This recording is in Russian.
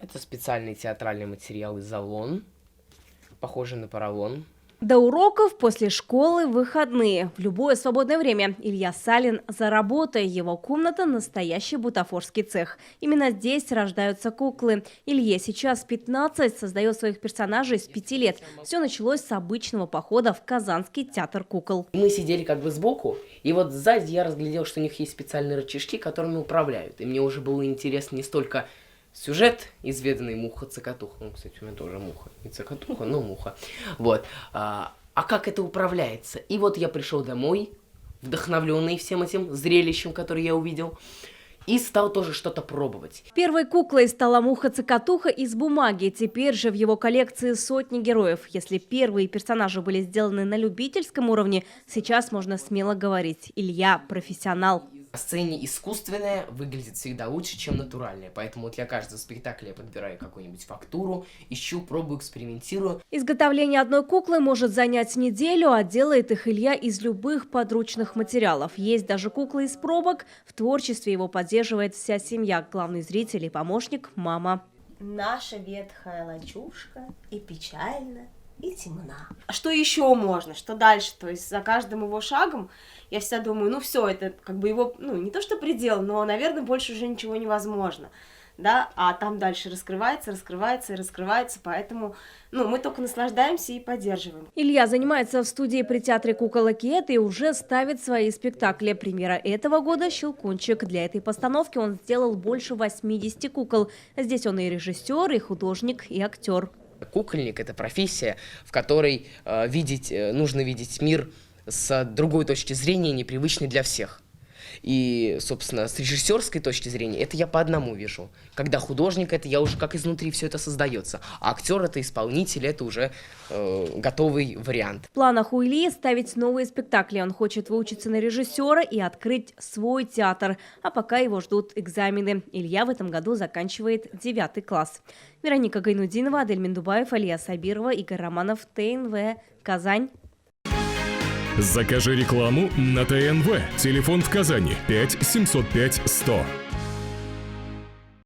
Это специальный театральный материал из аллон, похожий на поролон. До уроков, после школы, выходные. В любое свободное время Илья Салин за работой. Его комната – настоящий бутафорский цех. Именно здесь рождаются куклы. Илье сейчас 15, создает своих персонажей с 5 лет. Все началось с обычного похода в Казанский театр кукол. Мы сидели как бы сбоку, и вот сзади я разглядел, что у них есть специальные рычажки, которыми управляют. И мне уже было интересно не столько сюжет, изведанный муха-цокотуха. Ну, кстати, у меня тоже муха. Не цокотуха, но муха. Вот. А как это управляется? И вот я пришел домой, вдохновленный всем этим зрелищем, которое я увидел, и стал тоже что-то пробовать. Первой куклой стала муха-цокотуха из бумаги. Теперь же в его коллекции сотни героев. Если первые персонажи были сделаны на любительском уровне, сейчас можно смело говорить: Илья – профессионал. На сцене искусственное выглядит всегда лучше, чем натуральное. Поэтому для каждого спектакля я подбираю какую-нибудь фактуру, ищу, пробую, экспериментирую. Изготовление одной куклы может занять неделю, а делает их Илья из любых подручных материалов. Есть даже куклы из пробок. В творчестве его поддерживает вся семья. Главный зритель и помощник – мама. Наша ветхая лачушка и печальна, и темна. А что еще можно? Что дальше? То есть за каждым его шагом я всегда думаю, ну все, это как бы его, ну не то что предел, но, наверное, больше уже ничего невозможно. Да, а там дальше раскрывается, раскрывается и раскрывается, поэтому, ну, мы только наслаждаемся и поддерживаем. Илья занимается в студии при театре кукол «Океет» и уже ставит свои спектакли. Премьера этого года – «Щелкунчик». Для этой постановки он сделал больше 80 кукол. Здесь он и режиссер, и художник, и актер. Кукольник – это профессия, в которой нужно видеть мир с другой точки зрения, непривычной для всех. И, собственно, с режиссерской точки зрения это я по одному вижу. Когда художник, это я уже как изнутри все это создается. А актер – это исполнитель, это уже готовый вариант. В планах у Ильи ставить новые спектакли. Он хочет выучиться на режиссера и открыть свой театр. А пока его ждут экзамены. Илья в этом году заканчивает 9 класс. Вероника Гайнудинова, Адель Миндубаев, Алия Сабирова, Игорь Романов, ТНВ, Казань. Закажи рекламу на ТНВ. Телефон в Казани 5 705 100.